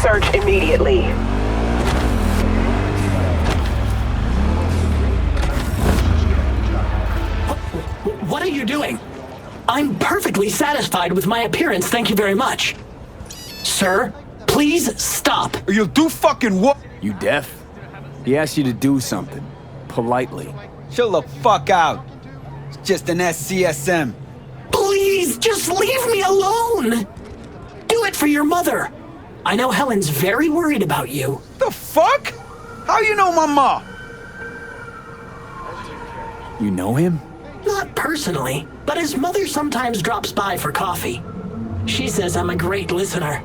Search immediately. What are you doing? I'm perfectly satisfied with my appearance, thank you very much. Sir, please stop. You'll do fucking what? You deaf? He asked you to do something. Politely. Chill the fuck out. It's just an SCSM. Please, just leave me alone! Do it for your mother. I know Helen's very worried about you. The fuck? How you know my ma? You know him? Not personally, but his mother sometimes drops by for coffee. She says I'm a great listener.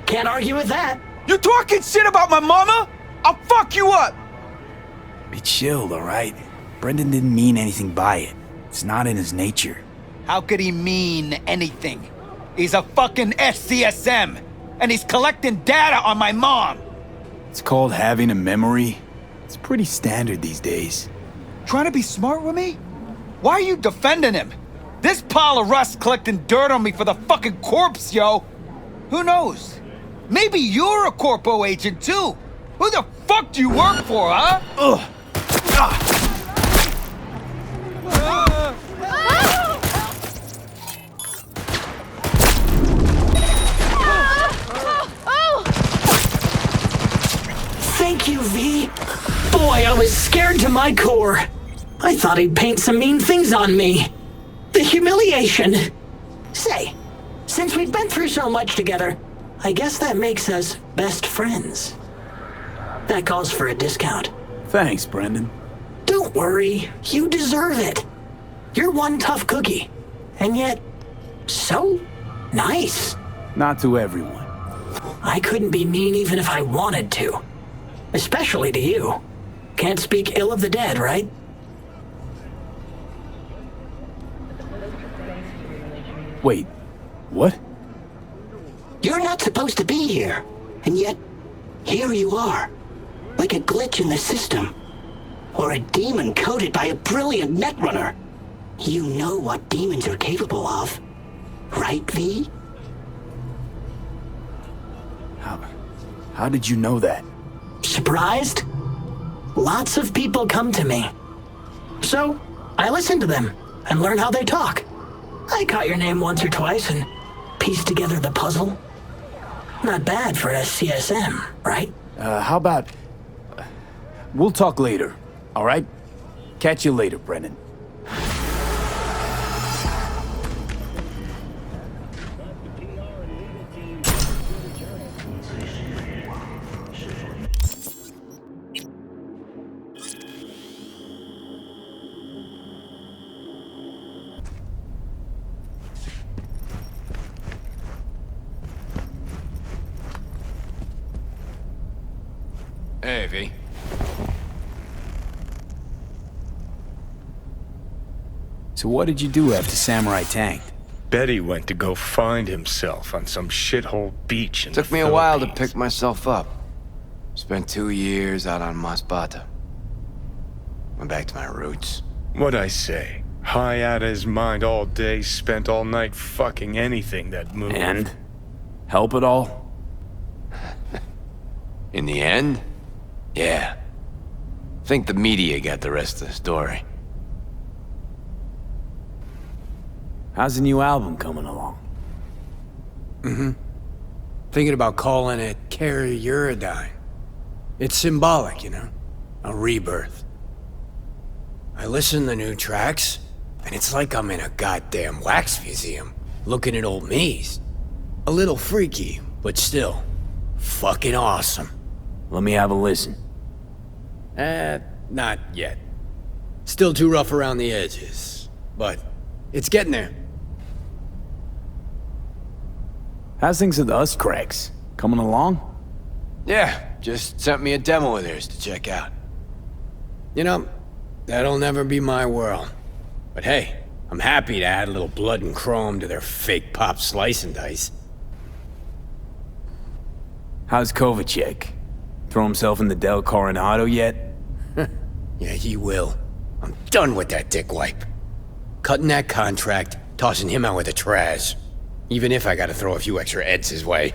Can't argue with that. You talking shit about my mama? I'll fuck you up! Be chilled, alright? Brendan didn't mean anything by it. It's not in his nature. How could he mean anything? He's a fucking SCSM, and he's collecting data on my mom. It's called having a memory. It's pretty standard these days. Trying to be smart with me? Why are you defending him? This pile of rust collecting dirt on me for the fucking corpse, yo. Who knows? Maybe you're a corpo agent too. Who the fuck do you work for, huh? Ugh. Thank you, V. Boy, I was scared to my core. I thought he'd paint some mean things on me. The humiliation. Say, since we've been through so much together, I guess that makes us best friends. That calls for a discount. Thanks, Brendan. Don't worry, you deserve it. You're one tough cookie, and yet so nice. Not to everyone. I couldn't be mean even if I wanted to. Especially to you. Can't speak ill of the dead, right? Wait, what? You're not supposed to be here, and yet here you are. Like a glitch in the system. Or a demon coded by a brilliant netrunner. You know what demons are capable of. Right, V? How did you know that? Surprised? Lots of people come to me. So, I listen to them and learn how they talk. I caught your name once or twice and pieced together the puzzle. Not bad for a CSM, right? How about... We'll talk later, alright? Catch you later, Brennan. Hey, V. So what did you do after Samurai tanked? Betty went to go find himself on some shithole beach in Took the me a while to Philippines. pick myself up. Spent 2 years out on Masbate. Went back to my roots. What'd I say? High out of his mind all day, spent all night fucking anything that moved. And? Help at all? In the end? Yeah. Think the media got the rest of the story. How's the new album coming along? Thinking about calling it Carry Uridine. It's symbolic, you know? A rebirth. I listen to new tracks, and it's like I'm in a goddamn wax museum, looking at old me's. A little freaky, but still, fucking awesome. Let me have a listen. Not yet. Still too rough around the edges, but it's getting there. How's things with us cracks? Coming along? Yeah, just sent me a demo of theirs to check out. You know, that'll never be my world. But hey, I'm happy to add a little blood and chrome to their fake pop slice and dice. How's Kovacic? Throw himself in the Del Coronado yet? Yeah, he will. I'm done with that dickwipe. Cutting that contract, tossing him out with the trash. Even if I gotta throw a few extra eds his way.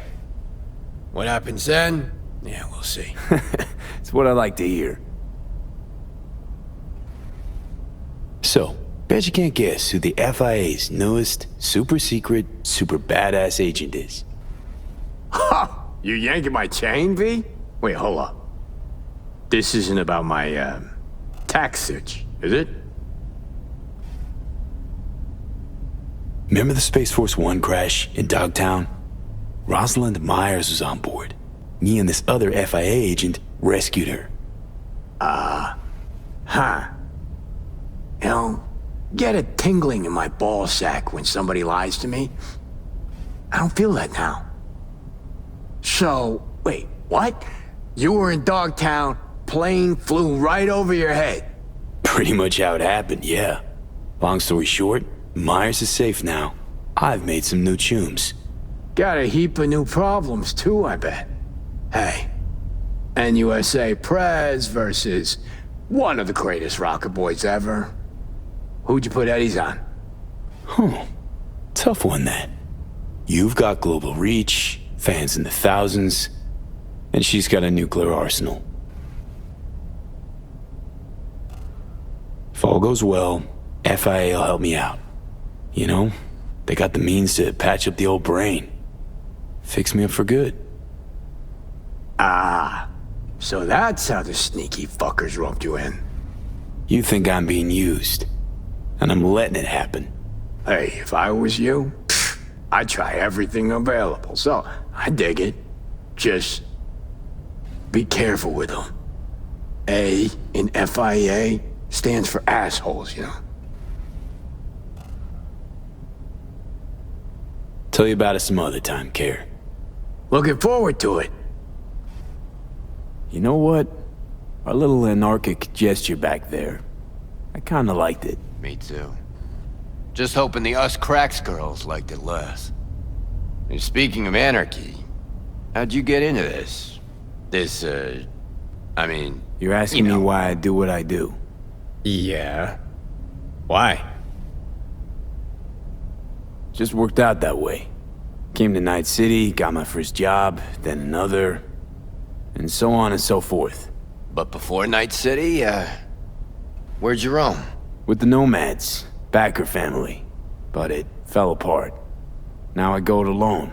What happens then? Yeah, we'll see. It's what I like to hear. So, bet you can't guess who the FIA's newest, super secret, super badass agent is. Ha! You yanking my chain, V? Wait, hold up. This isn't about my, tax sitch, is it? Remember the Space Force One crash in Dogtown? Rosalind Myers was on board. Me and this other FIA agent rescued her. Huh. You know, get a tingling in my ball sack when somebody lies to me. I don't feel that now. So, wait, what? You were in Dogtown, plane flew right over your head. Pretty much how it happened, yeah. Long story short, Myers is safe now. I've made some new chums. Got a heap of new problems too, I bet. Hey, NUSA Prez versus one of the greatest rocket boys ever. Who'd you put Eddie's on? Tough one, that. You've got global reach, fans in the thousands, and she's got a nuclear arsenal. If all goes well, FIA will help me out. You know, they got the means to patch up the old brain. Fix me up for good. So that's how the sneaky fuckers roped you in. You think I'm being used, and I'm letting it happen. Hey, if I was you, I'd try everything available, so I dig it. Just be careful with them. A in FIA stands for assholes, you know. Tell you about it some other time, Care. Looking forward to it. You know what? Our little anarchic gesture back there. I kinda liked it. Me too. Just hoping the us cracks girls liked it less. And speaking of anarchy, how'd you get into this? I mean... You're asking you know. me why I do what I do. Yeah. Why? Just worked out that way. Came to Night City, got my first job, then another, and so on and so forth. But before Night City, where'd you roam? With the Nomads, Backer family. But it fell apart. Now I go it alone.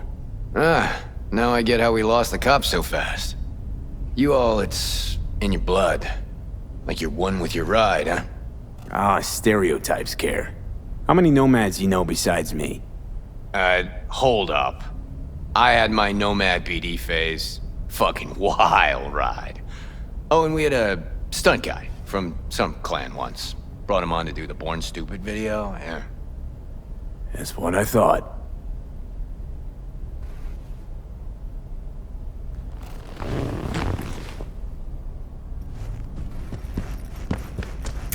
Now I get how we lost the cops so fast. You all, it's in your blood. Like you're one with your ride, huh? Stereotypes, Care. How many Nomads you know besides me? Hold up. I had my Nomad BD phase. Fucking wild ride. Oh, and we had a stunt guy from some clan once. Brought him on to do the Born Stupid video, yeah. That's what I thought.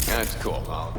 That's cool, I'll...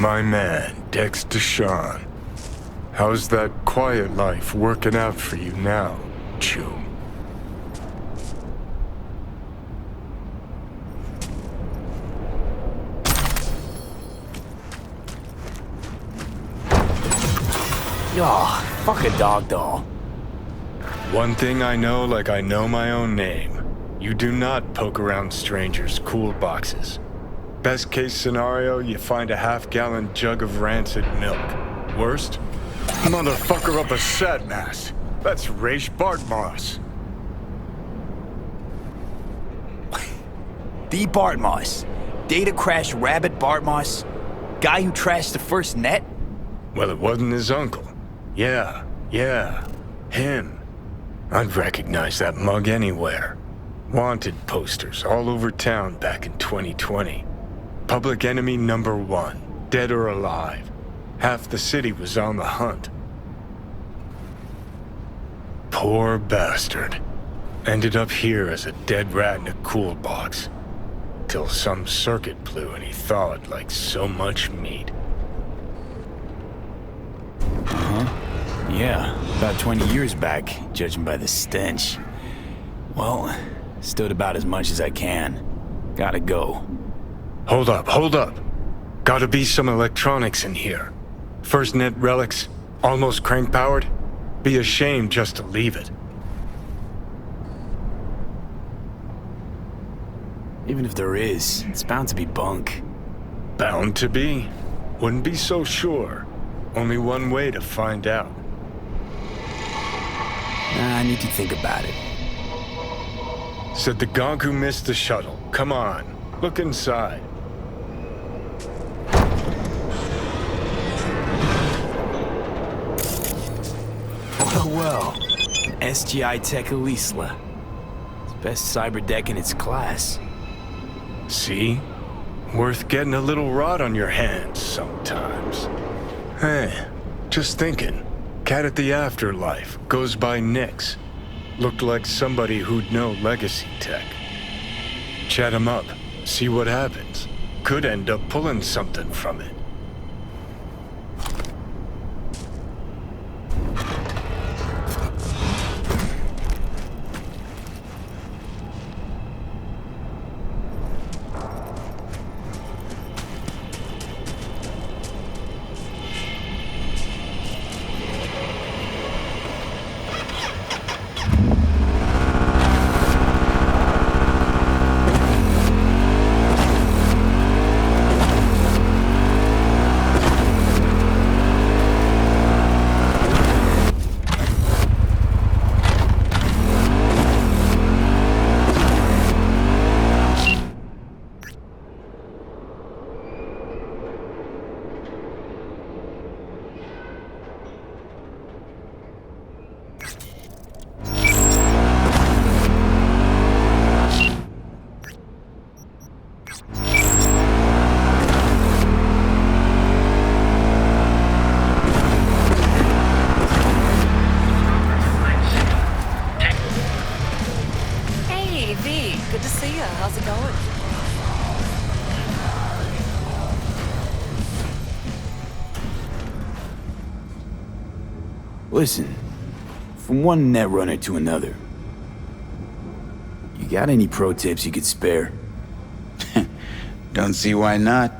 My man, Dexter Shawn. How's that quiet life working out for you now, Chew? Oh, fuck a dog doll. One thing I know like I know my own name. You do not poke around strangers' cool boxes. Best case scenario, you find a half-gallon jug of rancid milk. Worst? Motherfucker up a sat mast. That's Raish Bartmoss. The Bartmoss. Data crash rabbit Bartmoss. Guy who trashed the first net? Well, it wasn't his uncle. Yeah, him. I'd recognize that mug anywhere. Wanted posters all over town back in 2020. Public enemy #1, dead or alive. Half the city was on the hunt. Poor bastard. Ended up here as a dead rat in a cool box. Till some circuit blew and he thawed like so much meat. Yeah, about 20 years back, judging by the stench. Well, stood about as much as I can. Gotta go. Hold up. Gotta be some electronics in here. First net relics, almost crank-powered. Be a shame just to leave it. Even if there is, it's bound to be bunk. Bound to be? Wouldn't be so sure. Only one way to find out. I need to think about it. Said the gonk who missed the shuttle. Come on, look inside. Well. SGI Tech Elisla. It's best cyber deck in its class. See? Worth getting a little rot on your hands sometimes. Hey, just thinking. Cat at the Afterlife goes by Nix. Looked like somebody who'd know legacy tech. Chat him up, see what happens. Could end up pulling something from it. Listen, from one netrunner to another, you got any pro tips you could spare? Don't see why not.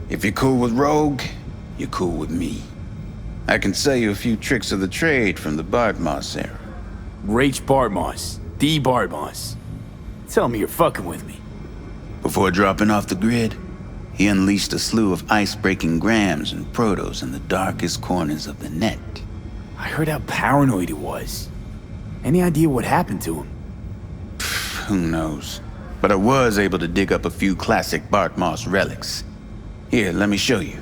If you're cool with Rogue, you're cool with me. I can sell you a few tricks of the trade from the Bartmoss era. Rach Bartmoss, the Bartmoss. Tell me you're fucking with me. Before dropping off the grid, he unleashed a slew of ice-breaking grams and protos in the darkest corners of the net. I heard how paranoid he was. Any idea what happened to him? Who knows? But I was able to dig up a few classic Bartmoss relics. Here, let me show you.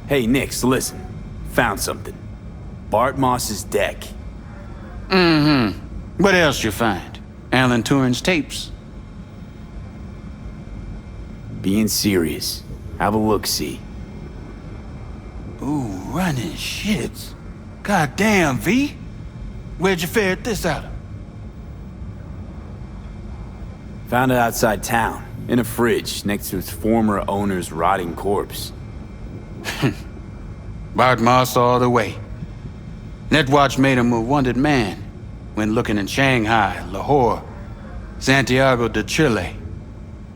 Hey, Nix, listen. Found something. Bartmoss's deck. What else you find? Alan Turing's tapes? Being serious. Have a look-see. Ooh, running shits. Goddamn, V. Where'd you ferret this out of? Found it outside town, in a fridge, next to its former owner's rotting corpse. Bart Moss all the way. Netwatch made him a wanted man when looking in Shanghai, Lahore, Santiago de Chile,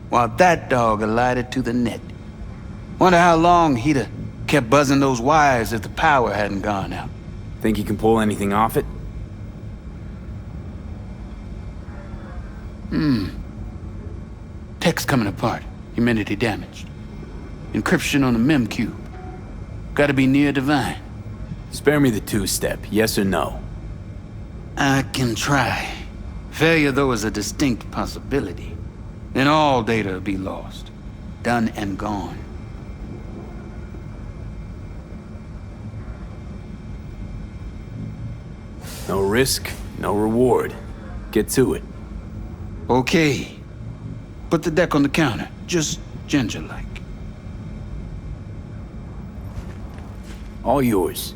while that dog alighted to the net. Wonder how long he'd have kept buzzing those wires if the power hadn't gone out. Think you can pull anything off it? Text coming apart, humidity damaged. Encryption on the mem cube. Gotta be near divine. Spare me the two-step, yes or no? I can try. Failure, though, is a distinct possibility. Then all data will be lost. Done and gone. No risk, no reward. Get to it. Okay. Put the deck on the counter, just ginger-like. All yours.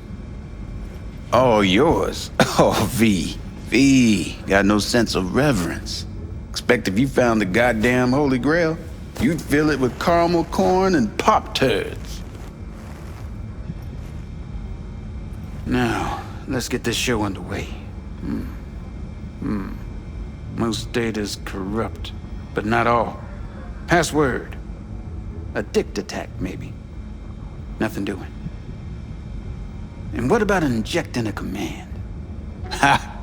All yours? Oh, V. Got no sense of reverence. Expect if you found the goddamn Holy Grail, you'd fill it with caramel corn and Pop-Turds. Now, let's get this show underway. Most data's corrupt, but not all. Password. A dict attack, maybe. Nothing doing. And what about injecting a command? Ha!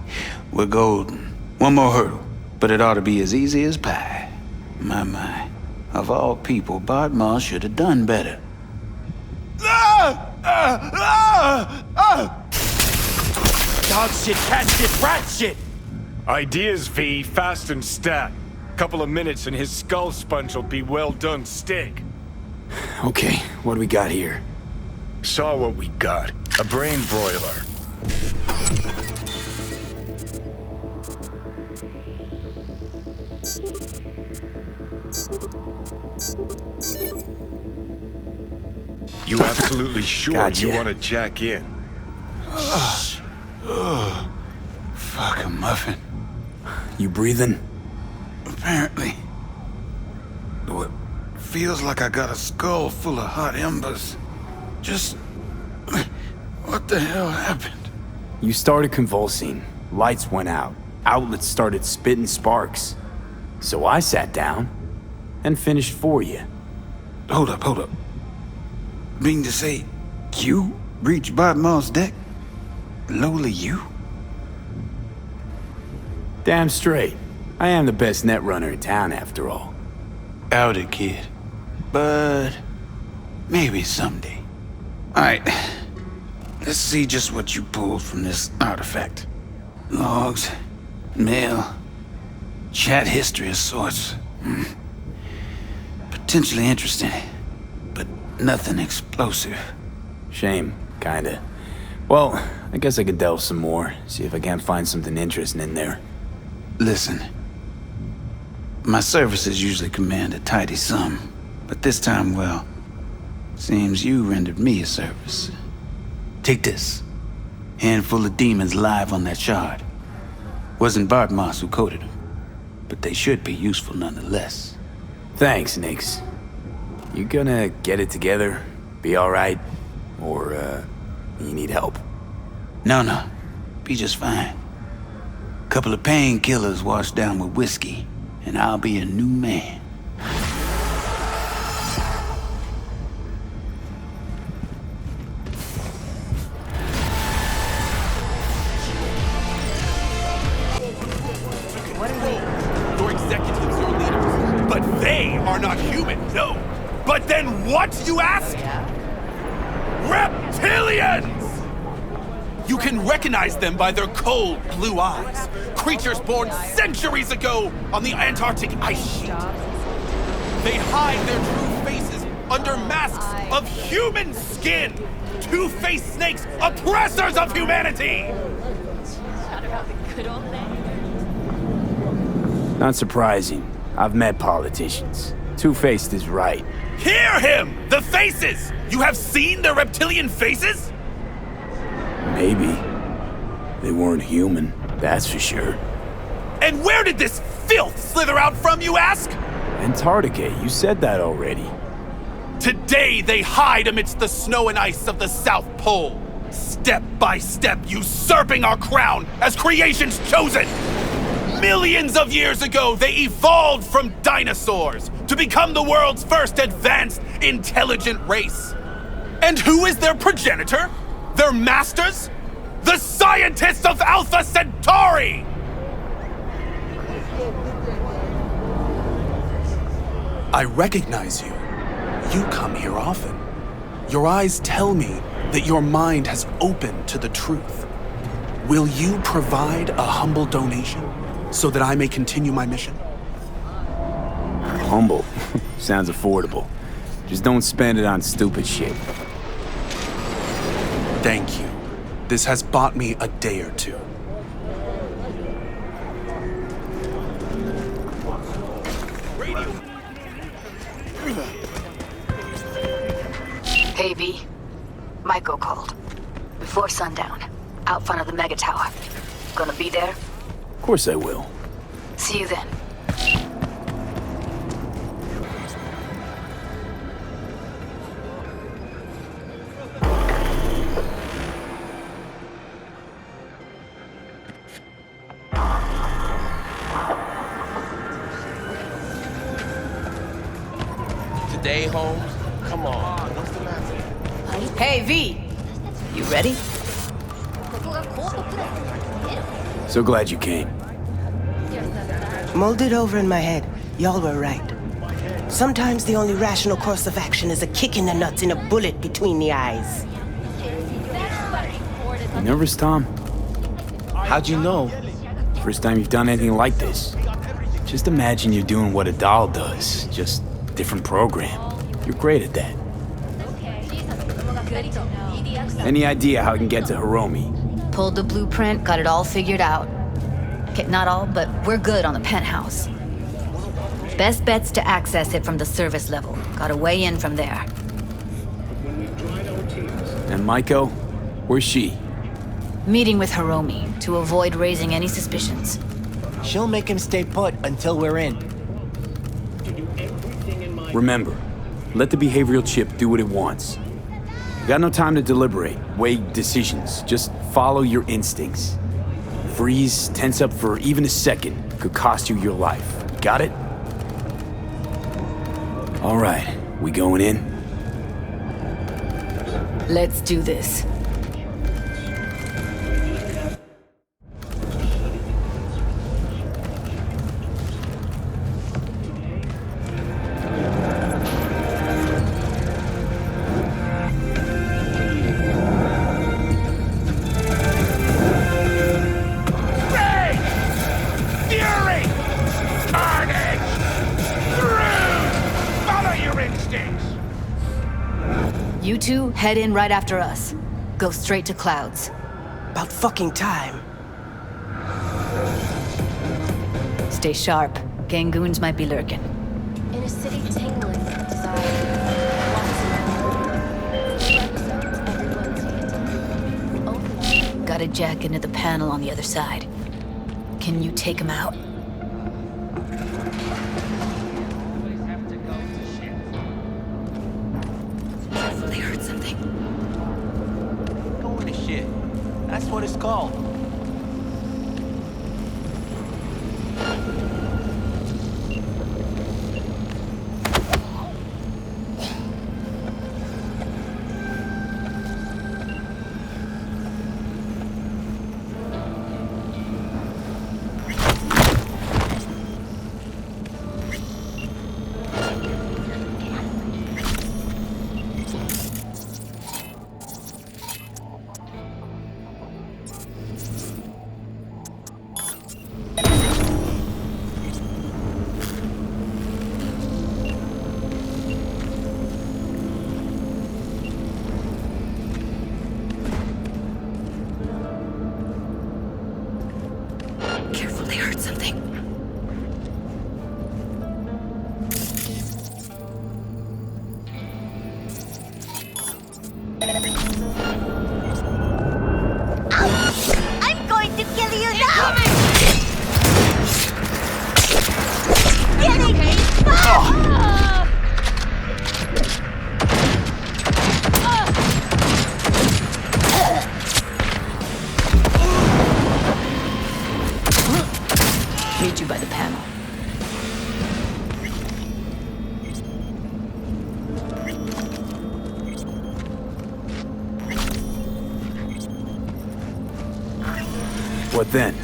We're golden. One more hurdle, but it ought to be as easy as pie. My. Of all people, Bart Moss should have done better. Dog shit, cat shit, rat shit! Ideas, V, fast and stat. Couple of minutes and his skull sponge will be well done steak. Okay, what do we got here? Saw what we got. A brain broiler. You absolutely sure Gotcha. you want to jack in? Fuck a muffin. You breathing? Apparently. Though it feels like I got a skull full of hot embers. Just... what the hell happened? You started convulsing. Lights went out. Outlets started spitting sparks. So I sat down and finished for you. Hold up. Mean to say, you breached Bart Moss' deck? Lowly you? Damn straight. I am the best net runner in town, after all. Out it, kid. But... maybe someday. Alright. Let's see just what you pulled from this artifact. Logs, mail, chat history of sorts. Potentially interesting, but nothing explosive. Shame, kinda. Well, I guess I could delve some more, see if I can't find something interesting in there. Listen. My services usually command a tidy sum, but this time, well, seems you rendered me a service. Take this. Handful of demons live on that shard. Wasn't Bart Moss who coded them, but they should be useful nonetheless. Thanks, Nix. You gonna get it together? Be alright? Or, you need help? No. Be just fine. Couple of painkillers washed down with whiskey, and I'll be a new man. Your executives, your leaders. But they are not human, no. But then what, you ask? Reptilians! You can recognize them by their cold blue eyes. Creatures born centuries ago on the Antarctic ice sheet. They hide their true faces under masks of human skin. Two-faced snakes, oppressors of humanity! Not surprising. I've met politicians. Two-faced is right. Hear him! The faces! You have seen the reptilian faces? Maybe. They weren't human, that's for sure. And where did this filth slither out from, you ask? Antarctica, you said that already. Today they hide amidst the snow and ice of the South Pole, step by step usurping our crown as creation's chosen. Millions of years ago, they evolved from dinosaurs to become the world's first advanced, intelligent race. And who is their progenitor? Their masters? The scientists of Alpha Centauri! I recognize you. You come here often. Your eyes tell me that your mind has opened to the truth. Will you provide a humble donation so that I may continue my mission? Humble. Sounds affordable. Just don't spend it on stupid shit. Thank you. This has bought me a day or two. Hey, V. Michael called. Before sundown. Out front of the mega tower. Gonna be there? Of course I will. See you then. Today, Holmes? Come on, what's the matter? Hey, V! You ready? So glad you came. Mulled it over in my head. Y'all were right. Sometimes the only rational course of action is a kick in the nuts and a bullet between the eyes. You nervous, Tom? How'd you know? First time you've done anything like this. Just imagine you're doing what a doll does, just different program. You're great at that. Any idea how I can get to Hiromi? Pulled the blueprint, got it all figured out. Okay, not all, but we're good on the penthouse. Best bet's to access it from the service level. Gotta weigh in from there. And Maiko? Where's she? Meeting with Hiromi to avoid raising any suspicions. She'll make him stay put until we're in. Remember, let the behavioral chip do what it wants. You got no time to deliberate, weigh decisions. Just follow your instincts. Freeze, tense up for even a second could cost you your life. Got it? All right, we going in? Let's do this. You two head in right after us. Go straight to Clouds. About fucking time. Stay sharp. Gangoons might be lurking. In a city tingling with desire. Gotta jack into the panel on the other side. Can you take him out? They heard something. Going to shit. That's what it's called. What then?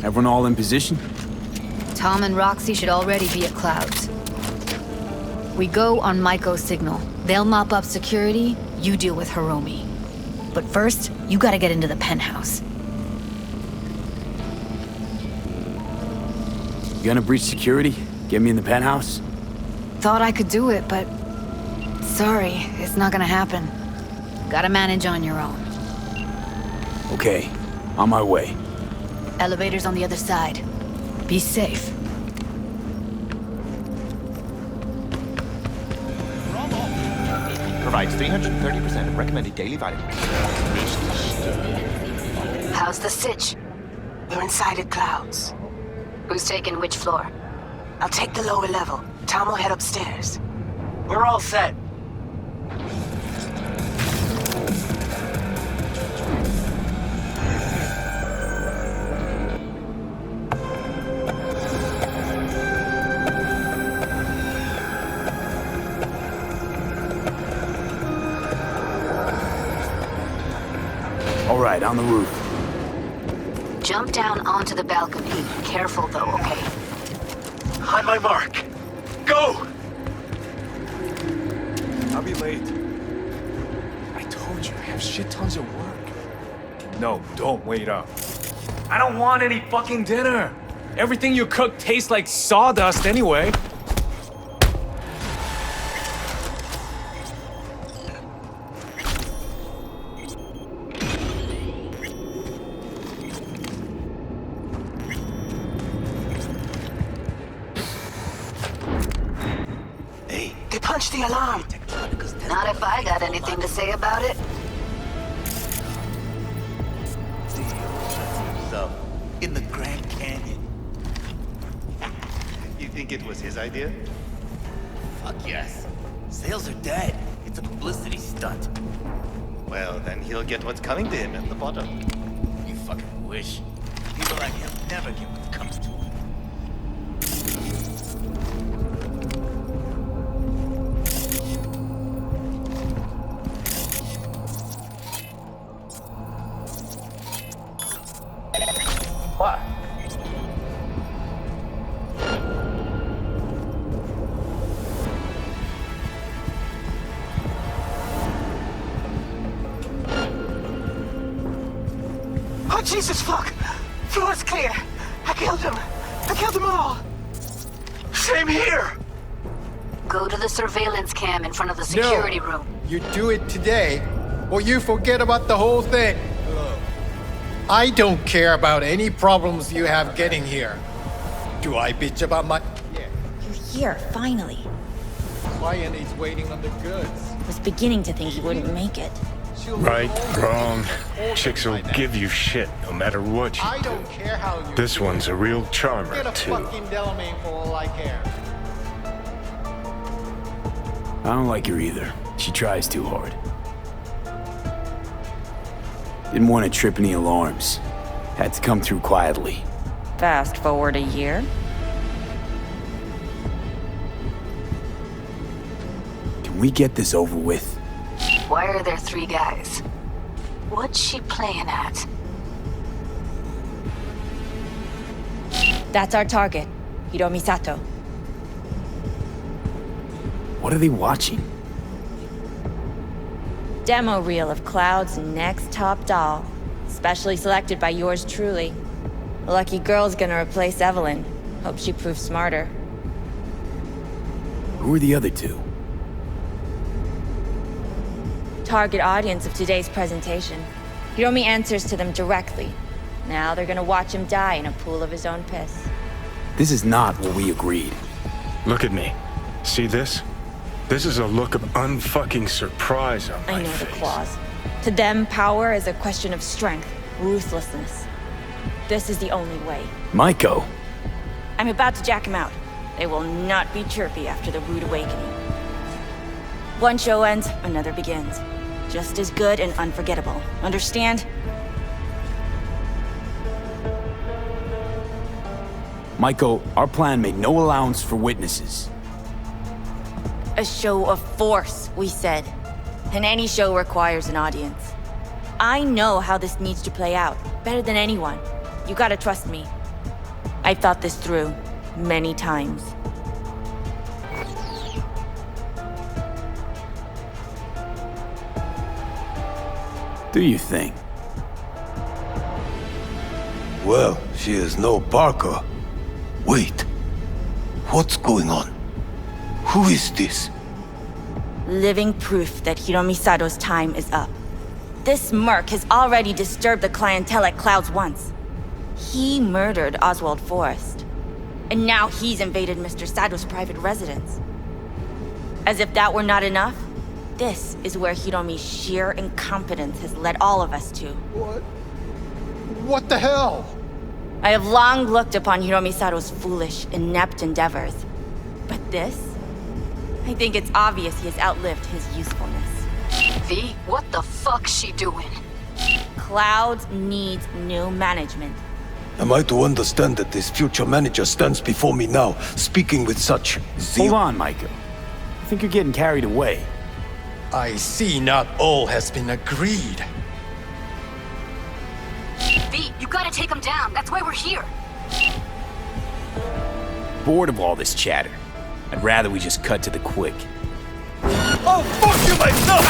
Everyone all in position? Tom and Roxy should already be at Clouds. We go on Maiko's signal. They'll mop up security, you deal with Hiromi. But first, you gotta get into the penthouse. You gonna breach security? Get me in the penthouse? Thought I could do it, but... Sorry, it's not gonna happen. Gotta manage on your own. Okay, on my way. Elevator's on the other side. Be safe. Provides 330% of recommended daily vitamins. How's the sitch? We're inside at Clouds. Who's taking which floor? I'll take the lower level. Tom will head upstairs. We're all set. All right, on the roof. Jump down onto the balcony. Careful though, okay? On my mark. Go! I'll be late. I told you, I have shit tons of work. No, don't wait up. I don't want any fucking dinner. Everything you cook tastes like sawdust anyway. They punched the alarm. Not if I got anything to say about it. So, in the Grand Canyon. You think it was his idea? Fuck yes. Sales are dead. It's a publicity stunt. Well, then he'll get what's coming to him at the bottom. You fucking wish. People like him never get what comes to him. What? Oh, Jesus, fuck! Floor's clear. I killed him. I killed them all. Same here! Go to the surveillance cam in front of the security room. You do it today, or you forget about the whole thing. I don't care about any problems you have getting here. Do I bitch about my... You're here, finally. Client is waiting on the goods. Was beginning to think you wouldn't make it. Right, wrong. Chicks will give you shit no matter what you I do. don't care how you This one's a real charmer, get a too. fucking Delamain for all I care. I don't like her either. She tries too hard. Didn't want to trip any alarms. Had to come through quietly. Fast forward a year. Can we get this over with? Why are there 3 guys? What's she playing at? That's our target, Hiromi Sato. What are they watching? Demo reel of Cloud's next top doll. Specially selected by yours truly. The lucky girl's gonna replace Evelyn. Hope she proves smarter. Who are the other 2? Target audience of today's presentation. Hiromi answers to them directly. Now they're gonna watch him die in a pool of his own piss. This is not what we agreed. Look at me. See this? This is a look of unfucking surprise on my I know face. the claws. To them, power is a question of strength, ruthlessness. This is the only way. Maiko. I'm about to jack him out. They will not be chirpy after the rude awakening. One show ends, another begins. Just as good and unforgettable. Understand? Maiko, our plan made no allowance for witnesses. A show of force, we said. And any show requires an audience. I know how this needs to play out, better than anyone. You gotta trust me. I've thought this through many times. Do you think? Well, she is no Parker. Wait. What's going on? Who is this? Living proof that Hiromi Sato's time is up. This merc has already disturbed the clientele at Clouds once. He murdered Oswald Forrest. And now he's invaded Mr. Sato's private residence. As if that were not enough, this is where Hiromi's sheer incompetence has led all of us to. What the hell? I have long looked upon Hiromi Sato's foolish, inept endeavors. But this? I think it's obvious he has outlived his usefulness. V, what the fuck's she doing? Clouds needs new management. Am I to understand that this future manager stands before me now, speaking with such zeal? Hold on, Micah. I think you're getting carried away. I see not all has been agreed. V, you gotta take him down. That's why we're here. Bored of all this chatter. I'd rather we just cut to the quick. Oh, fuck you myself!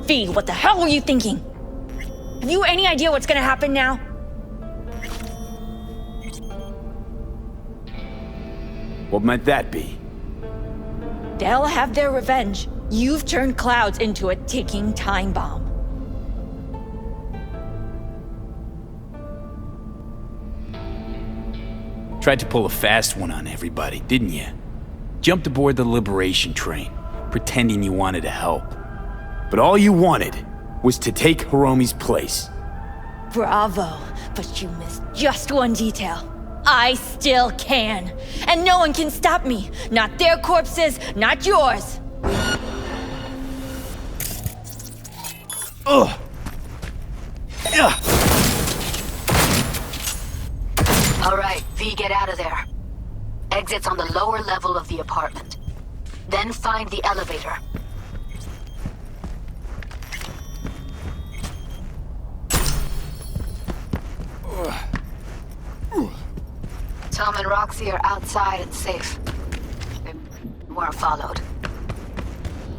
V, what the hell were you thinking? Have you any idea what's gonna happen now? What might that be? They'll have their revenge. You've turned Clouds into a ticking time bomb. Tried to pull a fast one on everybody, didn't you? Jumped aboard the liberation train, pretending you wanted to help. But all you wanted was to take Hiromi's place. Bravo, but you missed just one detail. I still can. And no one can stop me. Not their corpses, not yours. Ugh. Yeah. All right, V, get out of there. Exit's on the lower level of the apartment. Then find the elevator. Tom and Roxy are outside and safe. They weren't followed.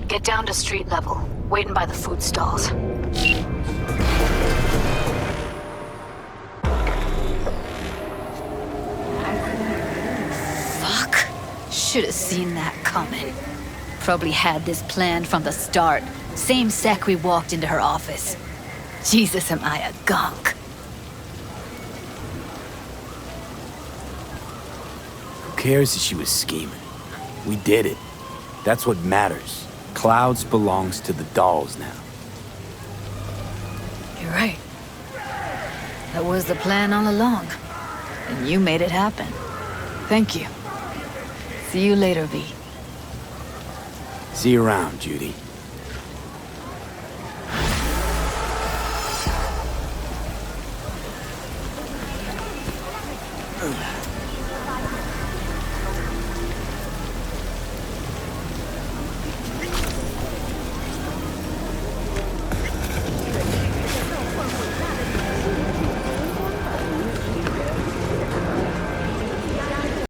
Get down to street level, waiting by the food stalls. Fuck. Should have seen that coming. Probably had this planned from the start. Same sec we walked into her office. Jesus, am I a gonk. Who cares if she was scheming? We did it. That's what matters. Clouds belongs to the dolls now. You're right. That was the plan all along. And you made it happen. Thank you. See you later, V. See you around, Judy.